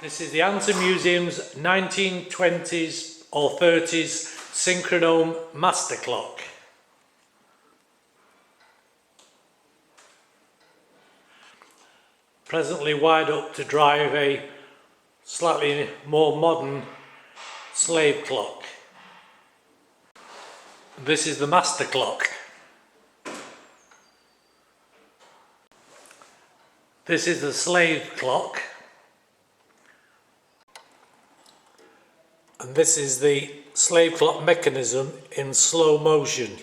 This is the Anson Museum's 1920s or 30s Synchronome master clock. Presently wired up to drive a slightly more modern slave clock. This is the master clock. This is the slave clock. And this is the slave clock mechanism in slow motion.